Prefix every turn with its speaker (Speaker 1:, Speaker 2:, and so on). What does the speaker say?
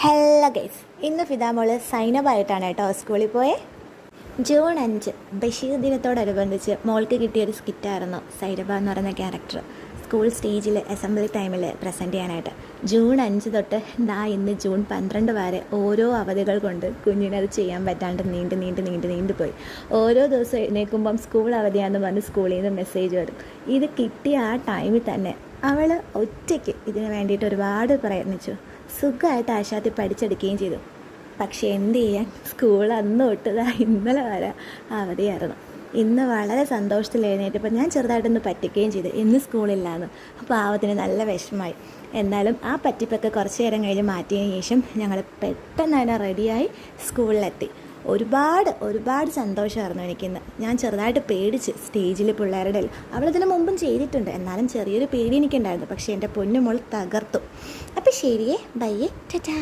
Speaker 1: Hello guys, ഇന്ന് ഫിദാമോള് സൈനബായിട്ടാണ് കേട്ടോ സ്കൂളിൽ പോയേ. ജൂൺ 5 ബഷീർ ദിനത്തോടനുബന്ധിച്ച് മോൾക്ക് കിട്ടിയൊരു സ്കിറ്റായിരുന്നു സൈനബ എന്ന് പറയുന്ന ക്യാരക്ടർ സ്കൂൾ സ്റ്റേജിൽ അസംബ്ലി ടൈമിൽ പ്രസൻറ്റ് ചെയ്യാനായിട്ട്. ജൂൺ 5 തൊട്ട് ഇന്ന് ജൂൺ 12 വരെ ഓരോ അവധികൾ കൊണ്ട് കുഞ്ഞിനത് ചെയ്യാൻ പറ്റാണ്ട് നീണ്ടു പോയി. ഓരോ ദിവസം എഴുന്നേൽക്കുമ്പം സ്കൂൾ അവധിയാണെന്ന് പറഞ്ഞ് സ്കൂളിൽ നിന്ന് മെസ്സേജ് വരും. ഇത് കിട്ടിയ ആ ടൈമിൽ തന്നെ അവൾ ഒറ്റയ്ക്ക് ഇതിന് വേണ്ടിയിട്ട് ഒരുപാട് പ്രയത്നിച്ചു. സുഖമായിട്ട് ആശാത്തി പഠിച്ചെടുക്കുകയും ചെയ്തു. പക്ഷേ എന്ത് ചെയ്യാൻ, സ്കൂൾ അന്ന് തൊട്ട് ഇന്നലെ വരെ അവധിയായിരുന്നു. ഇന്ന് വളരെ സന്തോഷത്തിൽ എഴുന്നേറ്റപ്പോൾ ഞാൻ ചെറുതായിട്ടൊന്ന് പറ്റിക്കുകയും ചെയ്തു. ഇന്ന് സ്കൂളില്ലാന്ന്. പാവത്തിന് നല്ല വിഷമമായി. എന്നാലും ആ പറ്റിപ്പൊക്കെ കുറച്ച് നേരം കഴിഞ്ഞ് മാറ്റിയതിന് ശേഷം ഞങ്ങൾ പെട്ടെന്ന് തന്നെ റെഡിയായി സ്കൂളിലെത്തി. ഒരുപാട് സന്തോഷമായിരുന്നു എനിക്കിന്ന്. ഞാൻ ചെറുതായിട്ട് പേടിച്ച് സ്റ്റേജിൽ പിള്ളേരുടെ അവളിതിന് മുമ്പും ചെയ്തിട്ടുണ്ട്. എന്നാലും ചെറിയൊരു പേടി എനിക്കുണ്ടായിരുന്നു. പക്ഷേ എൻ്റെ പൊന്നുമോൾ തകർത്തു. അപ്പോൾ ശരിയേ, ബൈയേ, ടാറ്റാ.